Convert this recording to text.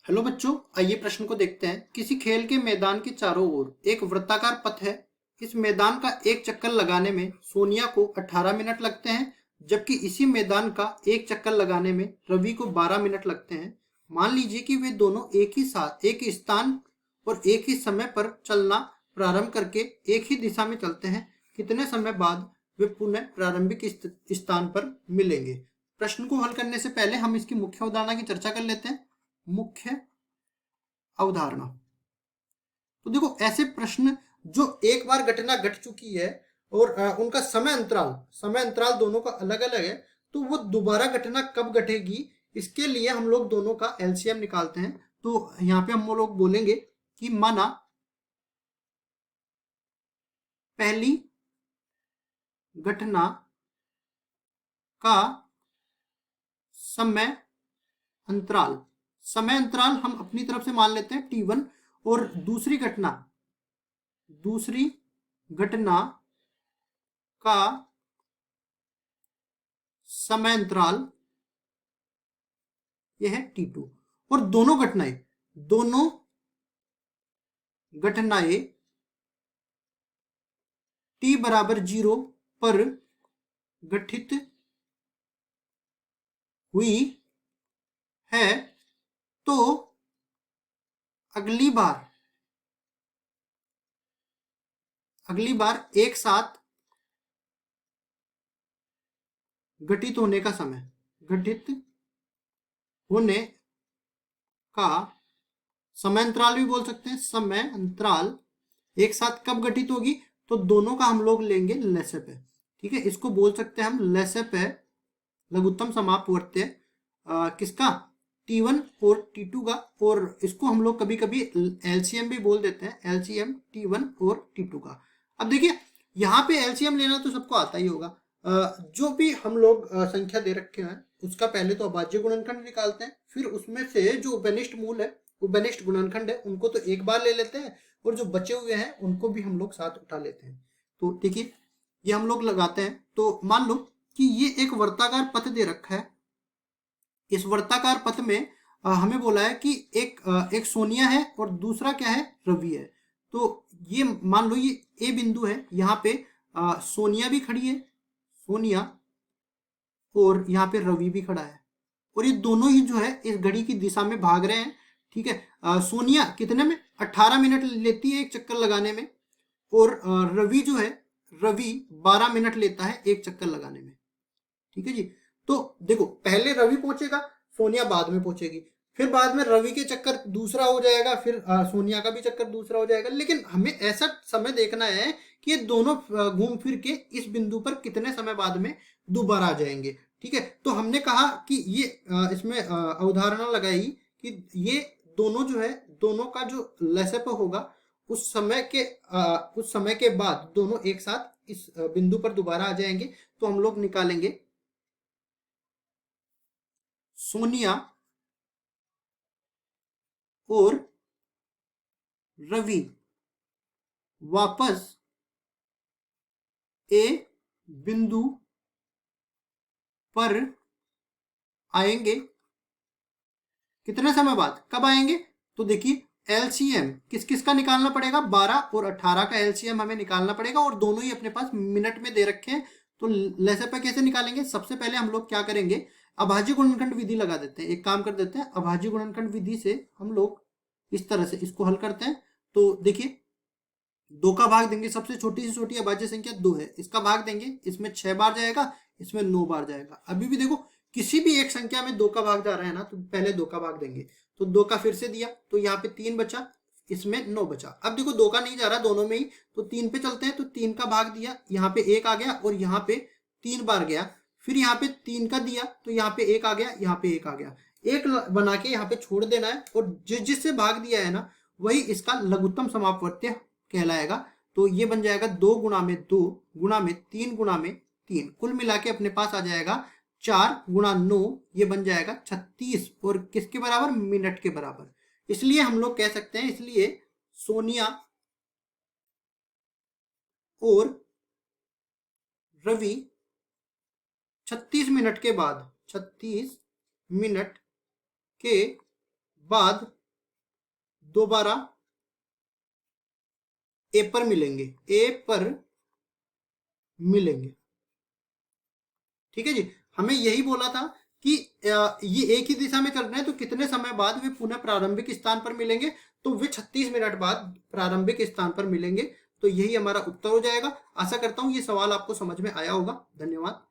Hello बच्चों, आइए प्रश्न को देखते हैं। किसी खेल के मैदान के चारों ओर एक वृत्ताकार पथ है। इस मैदान का एक चक्कर लगाने में सोनिया को 18 मिनट लगते हैं, जबकि इसी मैदान का एक चक्कर लगाने में रवि को 12 मिनट लगते हैं। मान लीजिए कि वे दोनों एक ही स्थान और एक ही समय पर चलना प्रारंभ करके एक ही दिशा में चलते हैं। कितने समय बाद वे पुनः प्रारंभिक स्थान पर मिलेंगे? प्रश्न को हल करने से पहले हम इसकी मुख्य अवधारणा की चर्चा कर लेते हैं। मुख्य अवधारणा। तो देखो, ऐसे प्रश्न जो एक बार घटना घट चुकी है और उनका समय अंतराल दोनों का अलग अलग है, तो वो दोबारा घटना कब घटेगी, इसके लिए हम लोग दोनों का एलसीएम निकालते हैं। तो यहाँ पे हम लोग बोलेंगे कि माना पहली घटना का समय अंतराल हम अपनी तरफ से मान लेते हैं t1, और दूसरी घटना का समय अंतराल यह है t2। और दोनों घटनाएं t बराबर 0 पर घटित हुई है, तो अगली बार एक साथ घटित होने का समय अंतराल भी बोल सकते हैं। समय अंतराल एक साथ कब घटित होगी, तो दोनों का हम लोग लेंगे लसप है। ठीक है, इसको बोल सकते हैं हम लसप है, लघुत्तम समापवर्त्य किसका, t1 और t2 का। और इसको हम लोग कभी कभी एलसीएम भी बोल देते हैं, एलसीएम t1 और t2 का। अब देखिए, यहाँ पे एलसीएम लेना तो सबको आता ही होगा। जो भी हम लोग संख्या दे रखे हैं उसका पहले तो अभाज्य गुणनखंड निकालते हैं, फिर उसमें से जो उपनिष्ठ मूल है, उपनिष्ठ गुणनखंड है, उनको तो एक बार ले लेते हैं, और जो बचे हुए हैं उनको भी हम लोग साथ उठा लेते हैं। तो देखिए, ये हम लोग लगाते हैं। तो मान लो कि ये एक वर्ताकार पथ दे रखा है। इस वर्ताकार पथ में हमें बोला है कि एक सोनिया है और दूसरा क्या है, रवि है। तो ये मान लो ये ए बिंदु है, यहाँ पे सोनिया भी खड़ी है, सोनिया, और यहाँ पे रवि भी खड़ा है, और ये दोनों ही जो है इस घड़ी की दिशा में भाग रहे हैं। ठीक है, सोनिया कितने में 18 मिनट लेती है एक चक्कर लगाने में, और रवि जो है, रवि 12 मिनट लेता है एक चक्कर लगाने में। ठीक है जी। तो देखो, पहले रवि पहुंचेगा, सोनिया बाद में पहुंचेगी, फिर बाद में रवि के चक्कर दूसरा हो जाएगा, फिर सोनिया का भी चक्कर दूसरा हो जाएगा। लेकिन हमें ऐसा समय देखना है कि ये दोनों घूम फिर के इस बिंदु पर कितने समय बाद में दोबारा आ जाएंगे। ठीक है, तो हमने कहा कि ये इसमें अवधारणा लगाई कि ये दोनों जो है, दोनों का जो लसप होगा उस समय के बाद दोनों एक साथ इस बिंदु पर दोबारा आ जाएंगे। तो हम लोग निकालेंगे सोनिया और रवि वापस ए बिंदु पर आएंगे। कितने समय बाद, कब आएंगे? तो देखिए, एलसीएम किस किस का निकालना पड़ेगा, 12 और 18 का एलसीएम हमें निकालना पड़ेगा, और दोनों ही अपने पास मिनट में दे रखे हैं। तो लसप कैसे निकालेंगे? सबसे पहले हम लोग क्या करेंगे, अभाज्य गुणनखंड विधि लगा देते हैं। एक काम कर देते हैं, अभाज्य गुणनखंड विधि से हम लोग इस तरह से इसको हल करते हैं। तो देखिए, 2 का भाग देंगे, सबसे छोटी से छोटी अभाज्य संख्या 2 है, इसका भाग देंगे, इसमें 6 बार जाएगा, इसमें 9 बार जाएगा। अभी भी देखो, किसी भी एक संख्या में 2 का भाग जा रहा है ना, तो पहले 2 का भाग देंगे। तो 2 का फिर से दिया, तो यहाँ पे 3 बचा, इसमें 9 बचा। अब देखो, 2 का नहीं जा रहा दोनों में ही, तो 3 पे चलते हैं। तो 3 का भाग दिया, यहाँ पे 1 आ गया, और यहाँ पे 3 बार गया। फिर यहाँ पे 3 का दिया, तो यहाँ पे 1 आ गया, यहाँ पे 1 आ गया। एक बना के यहाँ पे छोड़ देना है, और जिससे भाग दिया है ना, वही इसका लघुत्तम समापवर्त्य कहलाएगा। तो ये बन जाएगा 2 गुणा में 2 गुणा में 3 गुणा में 3, कुल मिला के अपने पास आ जाएगा 4 गुणा 9, ये बन जाएगा 36, और किसके बराबर, मिनट के बराबर। इसलिए हम लोग कह सकते हैं, इसलिए सोनिया और रवि 36 मिनट के बाद दोबारा ए पर मिलेंगे, ए पर मिलेंगे। ठीक है जी, हमें यही बोला था कि ये एक ही दिशा में चल रहे हैं तो कितने समय बाद वे पुनः प्रारंभिक स्थान पर मिलेंगे, तो वे 36 मिनट बाद प्रारंभिक स्थान पर मिलेंगे। तो यही हमारा उत्तर हो जाएगा। आशा करता हूं ये सवाल आपको समझ में आया होगा। धन्यवाद।